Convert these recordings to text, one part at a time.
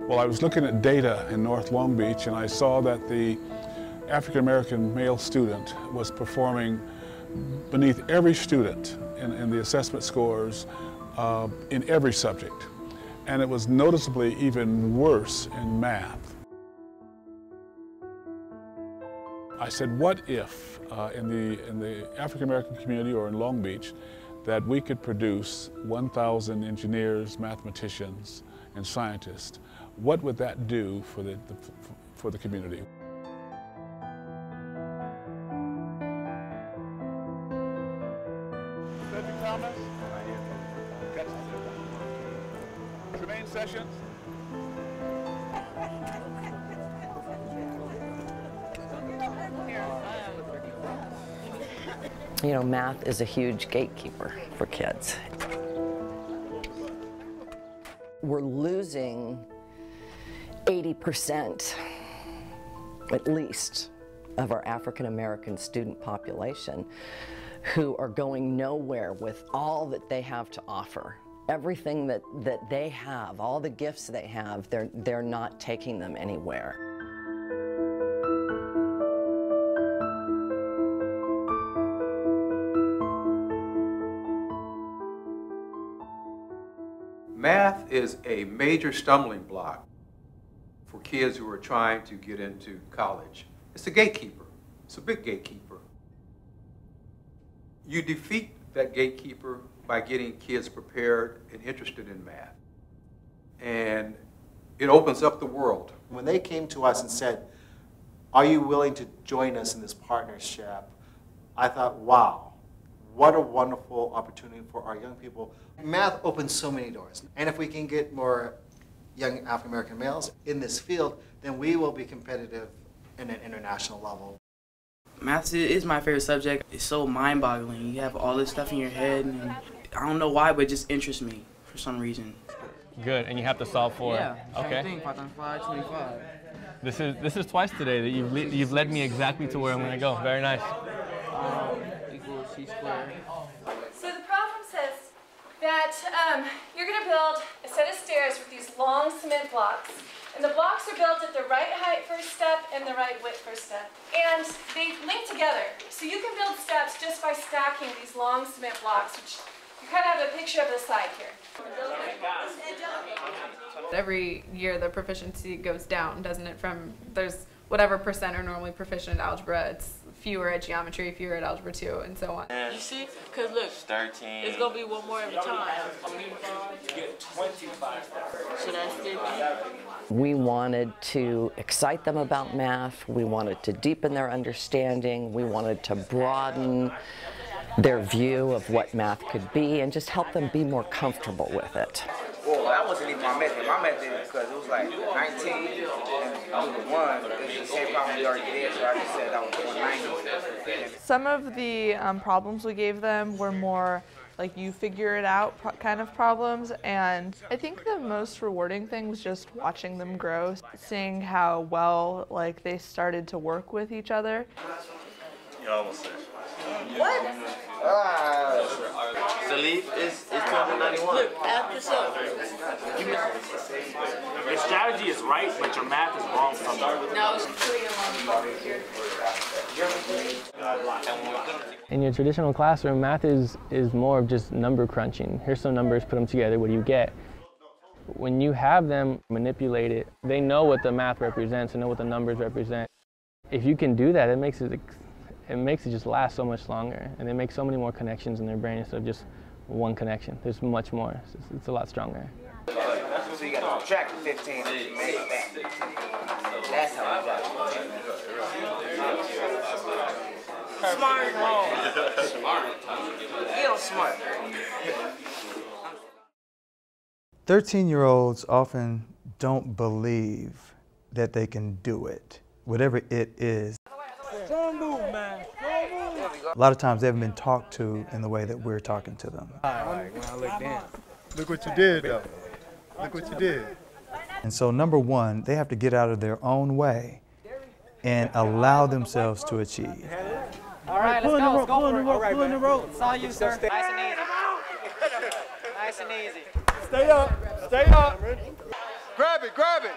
Well, I was looking at data in North Long Beach, and I saw that the African-American male student was performing beneath every student in the assessment scores in every subject. And it was noticeably even worse in math. I said, what if in the African-American community or in Long Beach that we could produce 1,000 engineers, mathematicians, and scientists? What would that do for the community? Cedric Thomas? Tremaine Sessions? You know, math is a huge gatekeeper for kids. We're losing 80%, at least, of our African American student population who are going nowhere with all that they have to offer. Everything that they have, all the gifts they have, they're not taking them anywhere. Math is a major stumbling block for kids who are trying to get into college. It's a gatekeeper. It's a big gatekeeper. You defeat that gatekeeper by getting kids prepared and interested in math. And it opens up the world. When they came to us and said, are you willing to join us in this partnership? I thought, wow, what a wonderful opportunity for our young people. Math opens so many doors. And if we can get more young African-American males in this field, then we will be competitive in an international level. Math is my favorite subject. It's so mind-boggling. You have all this stuff in your head, and I don't know why, but it just interests me for some reason. Good, and you have to solve for. Yeah, okay. Same thing, 5 times 5, 25. This is twice today that you've led me exactly to where I'm going to go. Very nice. Equals c squared. So the problem says that you're going to build a set of stairs with these long cement blocks. And the blocks are built at the right height first step and the right width first step. And they link together. So you can build steps just by stacking these long cement blocks, which you kind of have a picture of the side here. Every year the proficiency goes down, doesn't it? From there's whatever percent are normally proficient at algebra, it's fewer at geometry, fewer at algebra 2, and so on. You see? Because look, 13. It's going to be one more every time. You get 25. So that's 50. We wanted to excite them about math, we wanted to deepen their understanding, we wanted to broaden their view of what math could be and just help them be more comfortable with it. Well, that wasn't even my method. My method is because it was like 19 and 1. It's the same problem we already did, so I just said that was 190. Some of the problems we gave them were more like you figure it out kind of problems, and I think the most rewarding thing was just watching them grow, seeing how well like they started to work with each other. You almost said. What? Salif is 291. Look, add this up. Your strategy is right, but your math is wrong somewhere. No, it's 3 In your traditional classroom, math is more of just number crunching. Here's some numbers, put them together, what do you get? When you have them manipulate it, they know what the math represents and know what the numbers represent. If you can do that, it makes it just last so much longer, and they make so many more connections in their brain instead of just one connection. There's much more. It's a lot stronger. So you got to subtract 15 and make that. That's how I got it. Smart. Smart. Real smart. 13-year-olds often don't believe that they can do it, whatever it is. Strong move, man. Strong move. A lot of times they haven't been talked to in the way that we're talking to them. Look what you did, though. Look what you did. And so, number one, they have to get out of their own way and allow themselves to achieve. All right, let's go. Let's go for it. Pull in the rope. It's all you, sir. Nice and easy. Nice and easy. Stay up. Stay up. Grab it,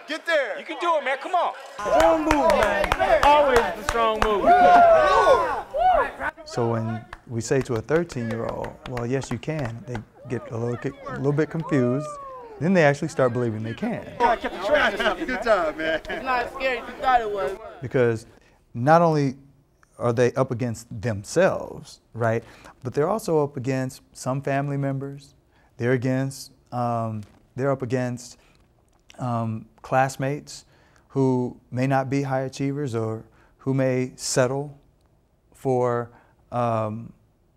get there. You can do it, man, come on. Strong move, man. Always the strong move. So when we say to a 13-year-old, well, yes, you can, they get a little bit confused. Then they actually start believing they can. Good job, man. It's not as scary as you thought it was. Because not only are they up against themselves, right, but they're also up against some family members. They're up against classmates who may not be high achievers or who may settle for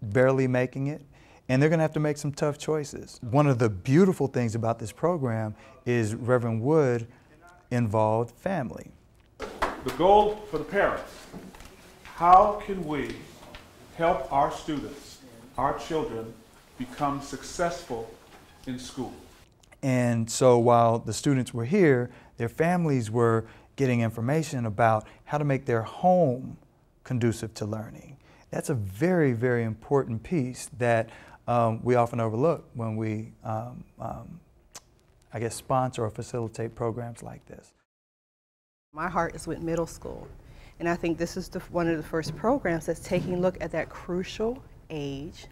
barely making it. And they're going to have to make some tough choices. One of the beautiful things about this program is Reverend Wood involved family. The goal for the parents, how can we help our students, our children, become successful in school? And so while the students were here, their families were getting information about how to make their home conducive to learning. That's a very, very important piece that we often overlook when we, I guess, sponsor or facilitate programs like this. My heart is with middle school, and I think this is one of the first programs that's taking a look at that crucial age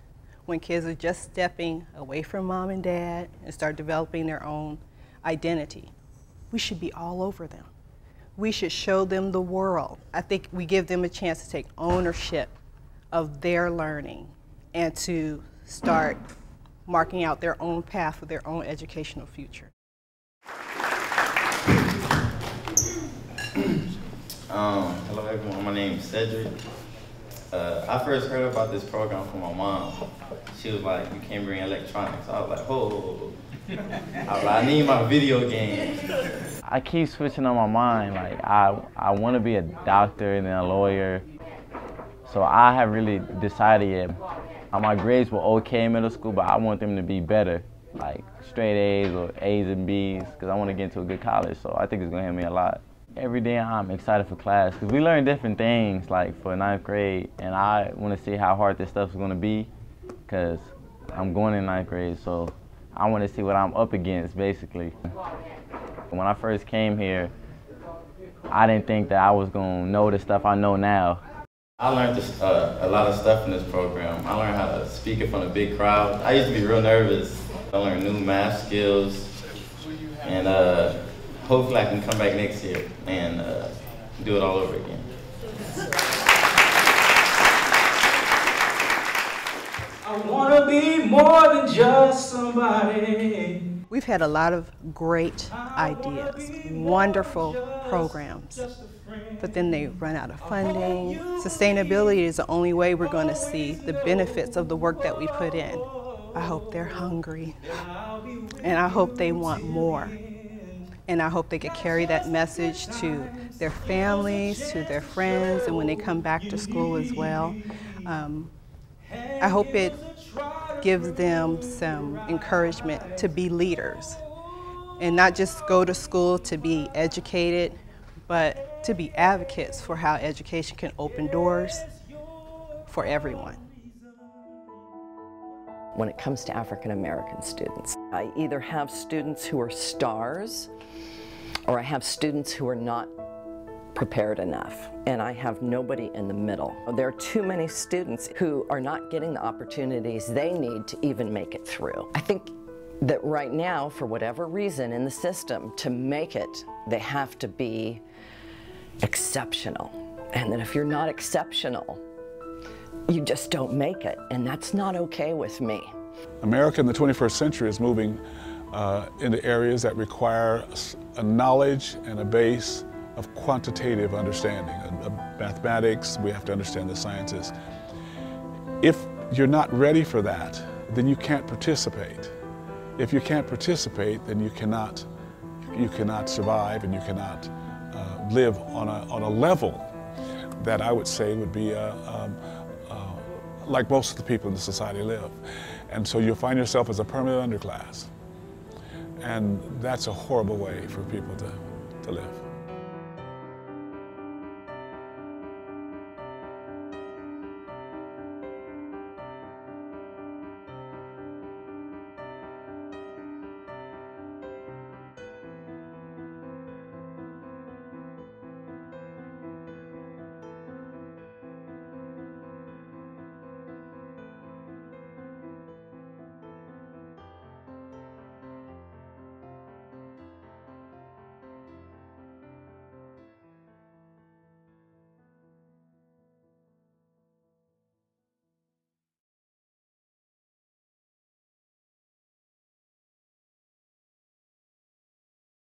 when kids are just stepping away from mom and dad and start developing their own identity. We should be all over them. We should show them the world. I think we give them a chance to take ownership of their learning and to start marking out their own path for their own educational future. Hello everyone, my name is Cedric. I first heard about this program from my mom. She was like, you can't bring electronics. I was like, oh. I was like, I need my video games. I keep switching on my mind. Like I want to be a doctor and then a lawyer. So I have really decided yet. My grades were okay in middle school, but I want them to be better, like straight A's or A's and B's, because I want to get into a good college. So I think it's going to help me a lot. Every day I'm excited for class, because we learn different things, like for 9th grade, and I want to see how hard this stuff is going to be, because I'm going in 9th grade, so I want to see what I'm up against, basically. When I first came here, I didn't think that I was going to know the stuff I know now. I learned a lot of stuff in this program. I learned how to speak in front of big crowds. I used to be real nervous. I learned new math skills, and hopefully I can come back next year and do it all over again. I want to be more than just somebody. We've had a lot of great ideas, wonderful programs, but then they run out of funding. Sustainability is the only way we're going to see the benefits of the work that we put in. I hope they're hungry, and I hope they want more. And I hope they can carry that message to their families, to their friends, and when they come back to school as well. I hope it gives them some encouragement to be leaders and not just go to school to be educated, but to be advocates for how education can open doors for everyone. When it comes to African American students, I either have students who are stars or I have students who are not prepared enough, and I have nobody in the middle. There are too many students who are not getting the opportunities they need to even make it through. I think that right now, for whatever reason in the system, to make it, they have to be exceptional. And that if you're not exceptional, you just don't make it, and that's not okay with me. America in the 21st century is moving into areas that require a knowledge and a base of quantitative understanding. Of mathematics, we have to understand the sciences. If you're not ready for that, then you can't participate. If you can't participate, then you cannot survive, and you cannot live on a level that I would say would be like most of the people in the society live. And so you'll find yourself as a permanent underclass. And that's a horrible way for people to live.